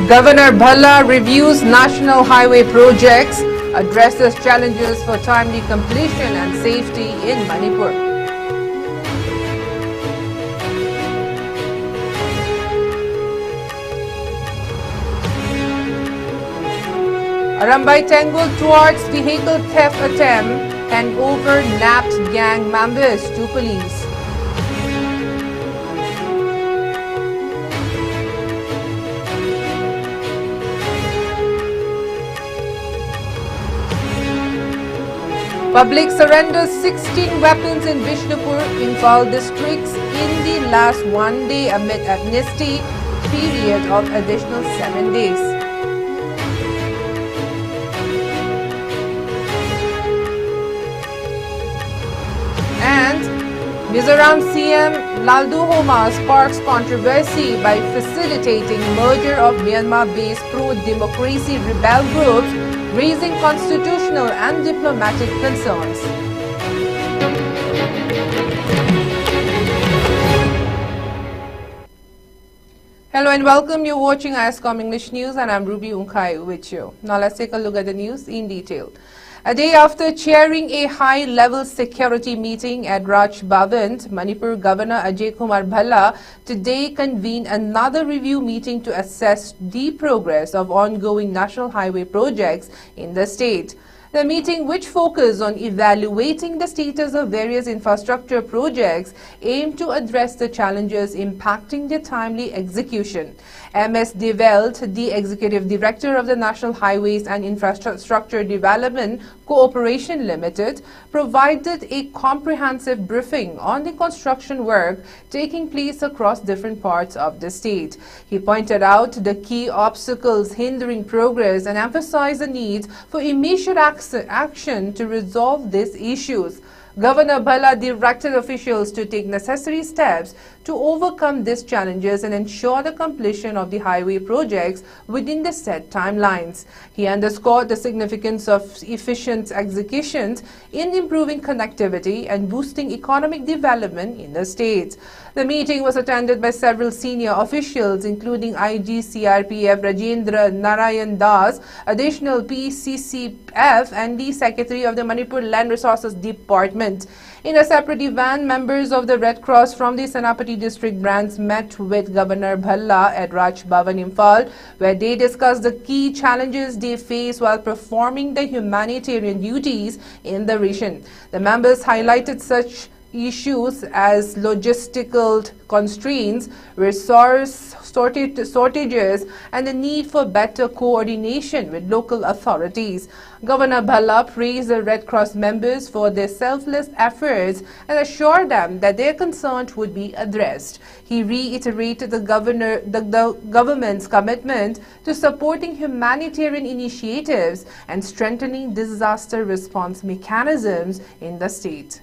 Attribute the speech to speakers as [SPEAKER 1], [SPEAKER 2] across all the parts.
[SPEAKER 1] Governor Bhalla reviews national highway projects, addresses challenges for timely completion and safety in Manipur. Arambai Tengul thwarts vehicle theft attempt and over nabbed gang members to police. Public surrenders 16 weapons in Bishnupur, Imphal districts in the last one day amid amnesty period of additional 7 days. And Mizoram CM Lalduhoma sparks controversy by facilitating merger of Myanmar-based pro-democracy rebel groups, raising constitutional and diplomatic concerns. Hello and welcome. You're watching ISCOM English News and I'm Ruby Unkai with you. Now let's take a look at the news in detail. A day after chairing a high-level security meeting at Raj Bhavan, Manipur Governor Ajay Kumar Bhalla today convened another review meeting to assess the progress of ongoing national highway projects in the state. The meeting, which focused on evaluating the status of various infrastructure projects, aimed to address the challenges impacting their timely execution. MS Develt, the Executive Director of the National Highways and Infrastructure Development Cooperation Limited, provided a comprehensive briefing on the construction work taking place across different parts of the state. He pointed out the key obstacles hindering progress and emphasized the need for immediate action to resolve these issues. Governor Bhalla directed officials to take necessary steps to overcome these challenges and ensure the completion of the highway projects within the set timelines. He underscored the significance of efficient executions in improving connectivity and boosting economic development in the state. The meeting was attended by several senior officials, including IG CRPF Rajendra Narayan Das, additional PCCF, and the Secretary of the Manipur Land Resources Department. In a separate event, members of the Red Cross from the Senapati district branch met with Governor Bhalla at Raj Bhavan, Imphal, where they discussed the key challenges they face while performing the humanitarian duties in the region. The members highlighted such issues as logistical constraints, resource shortages, and the need for better coordination with local authorities. Governor Bhalla praised the Red Cross members for their selfless efforts and assured them that their concerns would be addressed. He reiterated the government's commitment to supporting humanitarian initiatives and strengthening disaster response mechanisms in the state.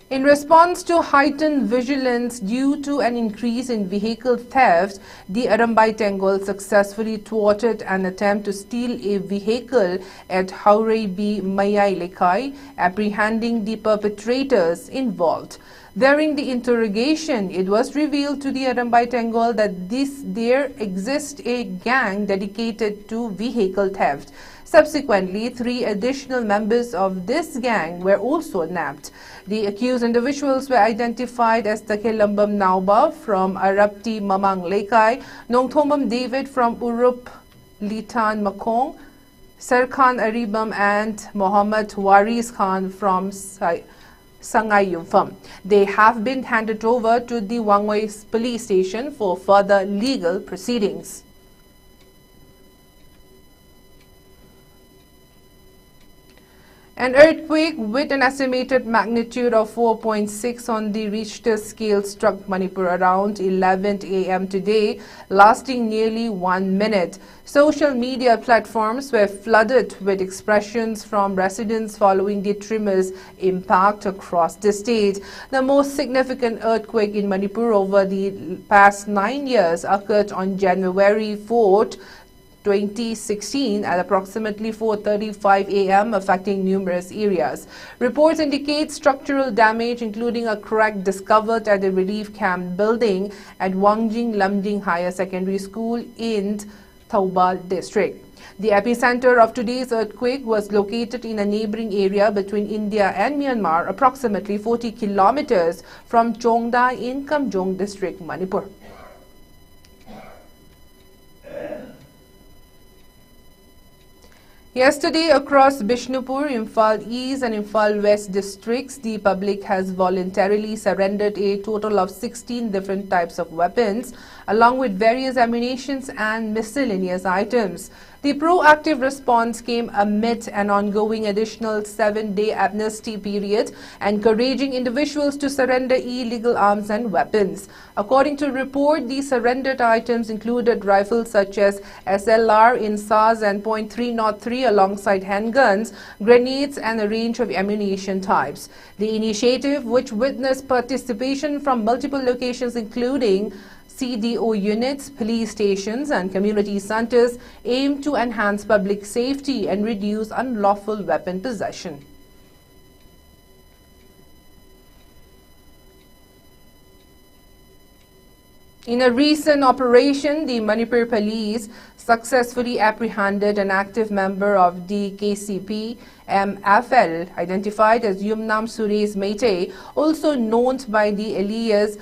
[SPEAKER 1] In response to heightened vigilance due to an increase in vehicle theft, the Arambai Tengul successfully thwarted an attempt to steal a vehicle at Haurai B. Mayai Lekai, apprehending the perpetrators involved. During the interrogation, it was revealed to the Arambai Tengul that there exists a gang dedicated to vehicle theft. Subsequently, 3 additional members of this gang were also nabbed. The accused individuals were identified as Takilambam Nauba from Arapti Mamang Lekai, Nongthomam David from Urup Litan Makong, Sarkhan Aribam and Mohammed Waris Khan from Sangay Yumpham. They have been handed over to the Wangwei police station for further legal proceedings. An earthquake with an estimated magnitude of 4.6 on the Richter scale struck Manipur around 11 a.m. today, lasting nearly 1 minute. Social media platforms were flooded with expressions from residents following the tremor's impact across the state. The most significant earthquake in Manipur over the past 9 years occurred on January 4th, 2016 at approximately 4:35 a.m., affecting numerous areas. Reports indicate structural damage, including a crack discovered at the relief camp building at Wangjing Lamding Higher Secondary School in Thoubal district. The epicenter of today's earthquake was located in a neighboring area between India and Myanmar, approximately 40 kilometers from Chongda in Kamjong district, Manipur. Yesterday, across Bishnupur, Imphal East and Imphal West districts, the public has voluntarily surrendered a total of 16 different types of weapons, along with various ammunitions and miscellaneous items. The proactive response came amid an ongoing additional 7-day amnesty period, encouraging individuals to surrender illegal arms and weapons. According to report, the surrendered items included rifles such as SLR in SAS and .303 alongside handguns, grenades and a range of ammunition types. The initiative, which witnessed participation from multiple locations including CDO units, police stations and community centers, aim to enhance public safety and reduce unlawful weapon possession. In a recent operation, the Manipur police successfully apprehended an active member of the KCP MFL identified as Yumnam Suresh Meite, also known by the alias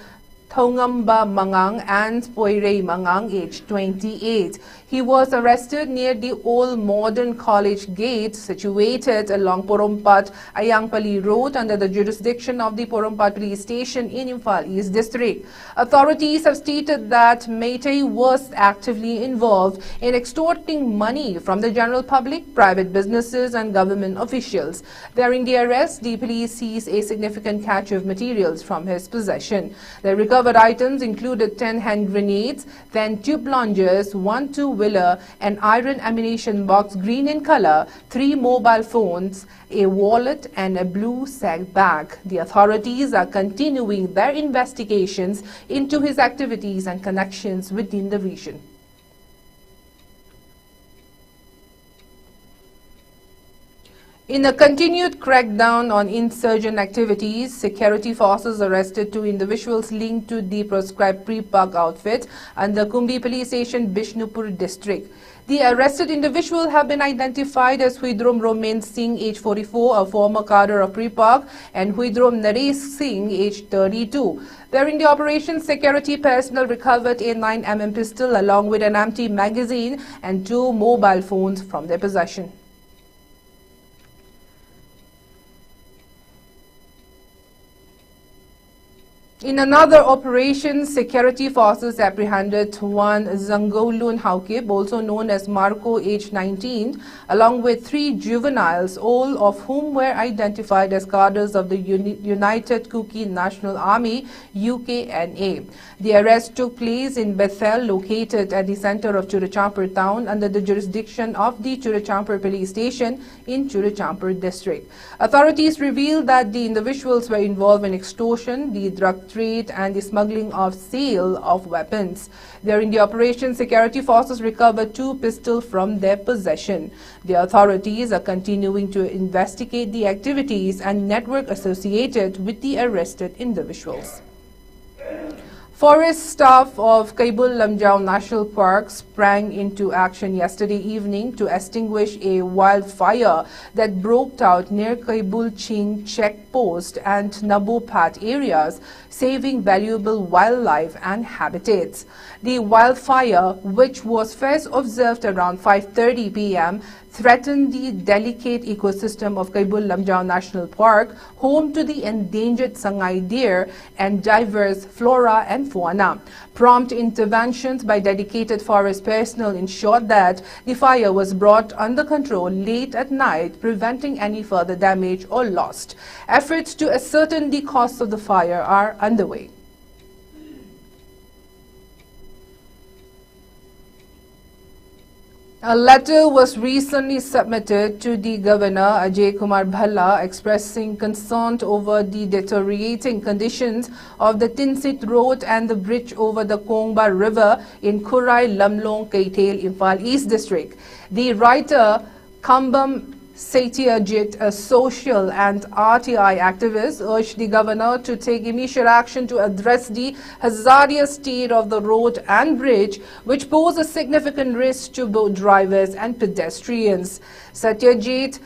[SPEAKER 1] Thongamba Mangang and Poirei Mangang, aged 28. He was arrested near the Old Modern College Gate situated along Porompat Ayangpali Road under the jurisdiction of the Porompat Police Station in Imphal East District. Authorities have stated that Meitei was actively involved in extorting money from the general public, private businesses and government officials. During the arrest, the police seized a significant catch of materials from his possession. The recovered items included 10 hand grenades, 10 tube launchers, 1 two-wheeler, an iron ammunition box green in color, 3 mobile phones, a wallet and a blue sack bag. The authorities are continuing their investigations into his activities and connections within the region. In a continued crackdown on insurgent activities, security forces arrested 2 individuals linked to the proscribed pre-park outfit under Kumbi Police Station, Bishnupur district. The arrested individuals have been identified as Huidrom Romain Singh, age 44, a former cadre of pre-park, and Huidrom Naresh Singh, age 32. During the operation, security personnel recovered a 9mm pistol along with an empty magazine and 2 mobile phones from their possession. In another operation, security forces apprehended 1 Zangolun Haukib, also known as Marco, age 19, along with 3 juveniles, all of whom were identified as cadres of the United Kuki National Army, UKNA. The arrest took place in Bethel, located at the center of Churachampur town under the jurisdiction of the Churachampur Police Station in Churachampur district. Authorities revealed that the individuals were involved in extortion, the drug trade and the smuggling of sale of weapons. During the operation, security forces recovered 2 pistols from their possession. The authorities are continuing to investigate the activities and network associated with the arrested individuals. Forest staff of Kaibul Lamjau National Park sprang into action yesterday evening to extinguish a wildfire that broke out near Kaibul Ching checkpost and Nabopat areas, saving valuable wildlife and habitats. The wildfire, which was first observed around 5:30 p.m., threatened the delicate ecosystem of Kaibul Lamjau National Park, home to the endangered Sangai deer and diverse flora and fauna. Prompt interventions by dedicated forest personnel ensured that the fire was brought under control late at night, preventing any further damage or loss. Efforts to ascertain the cause of the fire are underway. A letter was recently submitted to the Governor Ajay Kumar Bhalla expressing concern over the deteriorating conditions of the Tinsit Road and the bridge over the Kongba River in Kurai Lamlong Kaithel, Imphal East District. The writer Kambam Satyajit, a social and RTI activist, urged the governor to take immediate action to address the hazardous state of the road and bridge, which pose a significant risk to both drivers and pedestrians. Satyajit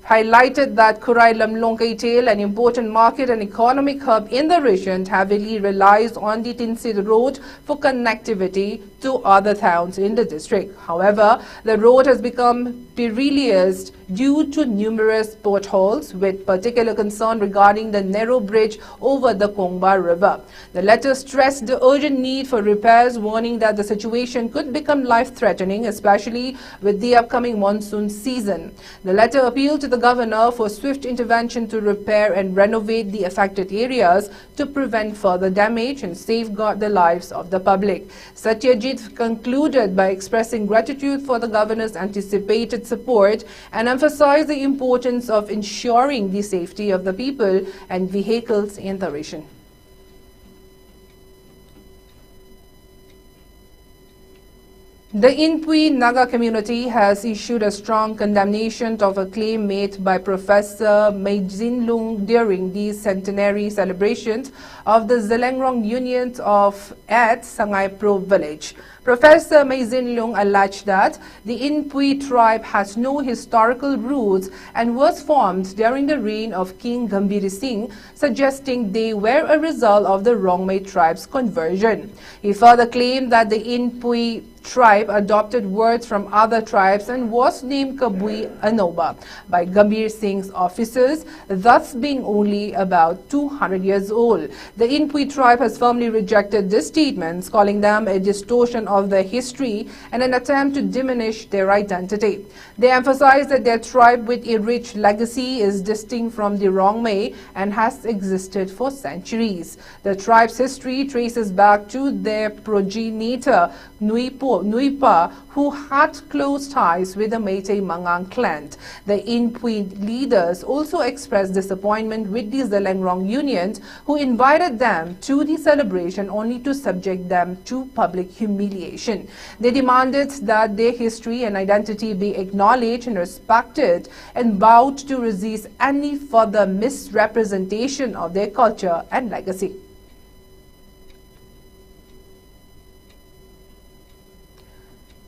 [SPEAKER 1] highlighted that Kurai Lamlong Kaithel, an important market and economic hub in the region, heavily relies on the Tinsit Road for connectivity to other towns in the district. However, the road has become perilous due to numerous potholes, with particular concern regarding the narrow bridge over the Kongba River. The letter stressed the urgent need for repairs, warning that the situation could become life-threatening, especially with the upcoming monsoon season. The letter appealed to the governor for swift intervention to repair and renovate the affected areas to prevent further damage and safeguard the lives of the public. Satyajit concluded by expressing gratitude for the governor's anticipated support and emphasized the importance of ensuring the safety of the people and vehicles in the region. The Inpui Naga community has issued a strong condemnation of a claim made by Professor Meijin Lung during the centenary celebrations of the Zelengrong Union at Sangay Pro village. Professor Meijin Lung alleged that the Inpui tribe has no historical roots and was formed during the reign of King Gambhir Singh, suggesting they were a result of the Rongmei tribe's conversion. He further claimed that the Inpui tribe adopted words from other tribes and was named Kabui Anoba by Gambhir Singh's officers, thus being only about 200 years old. The Inpui tribe has firmly rejected these statements, calling them a distortion of their history and an attempt to diminish their identity. They emphasize that their tribe, with a rich legacy, is distinct from the Rongmei and has existed for centuries. The tribe's history traces back to their progenitor Nuipa, who had close ties with the Meitei Mangang clan. The Inpui leaders also expressed disappointment with the Zelengrong Union, who invited them to the celebration only to subject them to public humiliation. They demanded that their history and identity be acknowledged and respected and vowed to resist any further misrepresentation of their culture and legacy.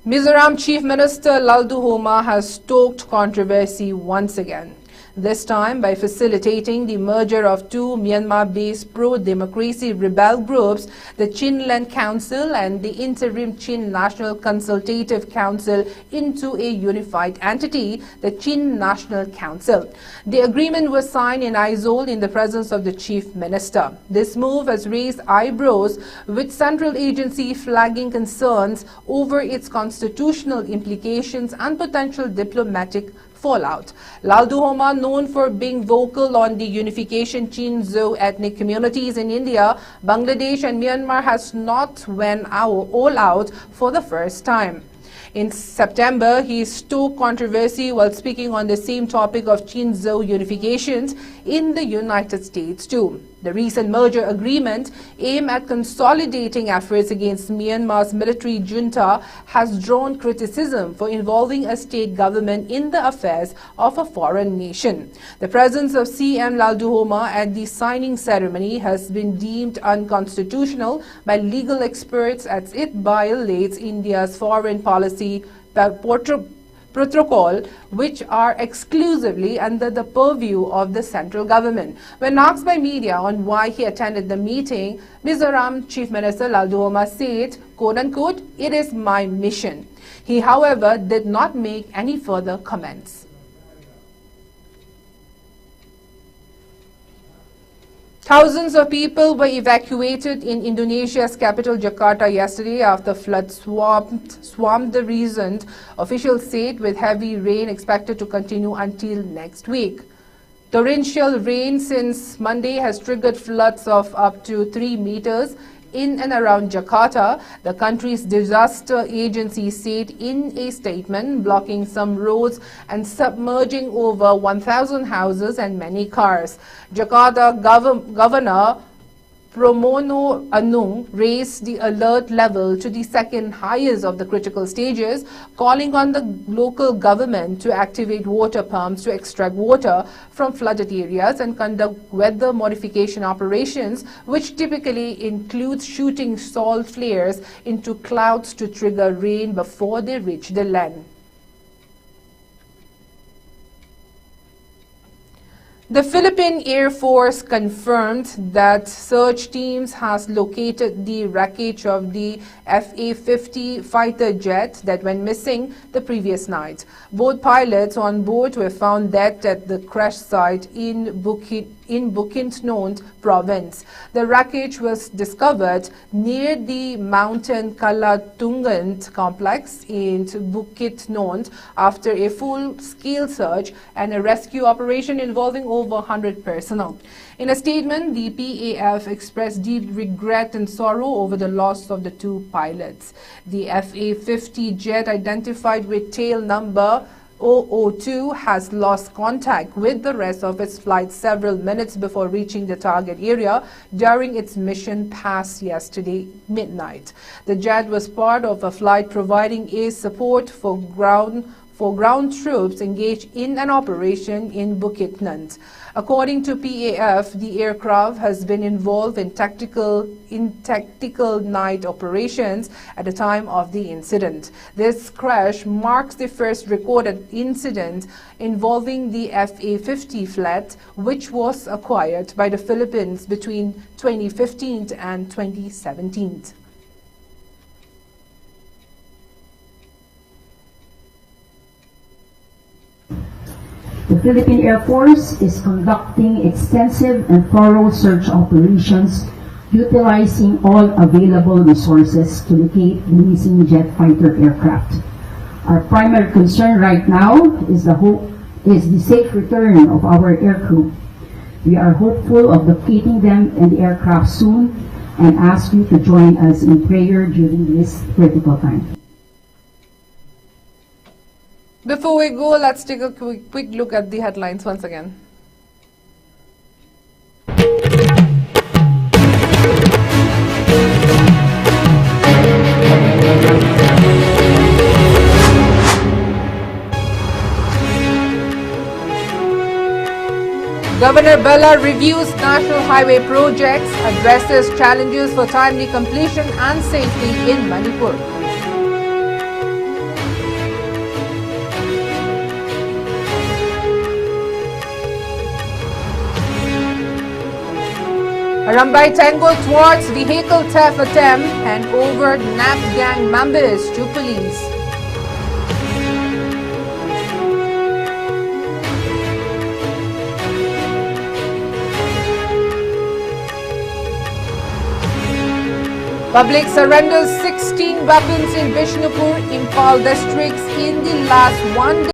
[SPEAKER 1] Mizoram Chief Minister Laldu Homa has stoked controversy once again, this time by facilitating the merger of two Myanmar-based pro-democracy rebel groups, the Chin Land Council and the Interim Chin National Consultative Council, into a unified entity, the Chin National Council. The agreement was signed in Aizawl in the presence of the Chief Minister. This move has raised eyebrows, with central agency flagging concerns over its constitutional implications and potential diplomatic fallout. Laldu Homa, known for being vocal on the unification Chin-Zo ethnic communities in India, Bangladesh and Myanmar, has not went all out for the first time. In September, he stoked controversy while speaking on the same topic of Chin-Zo unifications in the United States too. The recent merger agreement, aimed at consolidating efforts against Myanmar's military junta, has drawn criticism for involving a state government in the affairs of a foreign nation. The presence of CM Laldu Homa at the signing ceremony has been deemed unconstitutional by legal experts, as it violates India's foreign policy protocol, which are exclusively under the purview of the central government. When asked by media on why he attended the meeting, Mizoram Chief Minister Laldu Homa said, quote-unquote, "It is my mission." He, however, did not make any further comments. Thousands of people were evacuated in Indonesia's capital Jakarta yesterday after floods swamped the region, officials said, with heavy rain expected to continue until next week. Torrential rain since Monday has triggered floods of up to 3 meters in and around Jakarta, the country's disaster agency said in a statement, blocking some roads and submerging over 1,000 houses and many cars. Jakarta Governor Pramono Anung raised the alert level to the second highest of the critical stages, calling on the local government to activate water pumps to extract water from flooded areas and conduct weather modification operations, which typically includes shooting salt flares into clouds to trigger rain before they reach the land. The Philippine Air Force confirmed that search teams has located the wreckage of the FA-50 fighter jet that went missing the previous night. Both pilots on board were found dead at the crash site in Bukidnon province. The wreckage was discovered near the Mountain Kalatungan complex in Bukidnon after a full-scale search and a rescue operation involving over 100 personnel. In a statement, the PAF expressed deep regret and sorrow over the loss of the two pilots. The FA-50 jet, identified with tail number 002, has lost contact with the rest of its flight several minutes before reaching the target area during its mission past yesterday midnight. The jet was part of a flight providing air support for ground troops engaged in an operation in Bukidnon. According to PAF, the aircraft has been involved in tactical night operations at the time of the incident. This crash marks the first recorded incident involving the FA-50 flight, which was acquired by the Philippines between 2015 and 2017.
[SPEAKER 2] The Philippine Air Force is conducting extensive and thorough search operations, utilizing all available resources to locate the missing jet fighter aircraft. Our primary concern right now is the safe return of our aircrew. We are hopeful of locating them and the aircraft soon and ask you to join us in prayer during this critical time.
[SPEAKER 1] Before we go, let's take a quick look at the headlines once again. Governor Bella reviews national highway projects, addresses challenges for timely completion and safety in Manipur. Rambai Tango thwarts vehicle theft attempt and over nabbed gang members to police. Public surrenders 16 weapons in Bishnupur, Impal districts in the last one day.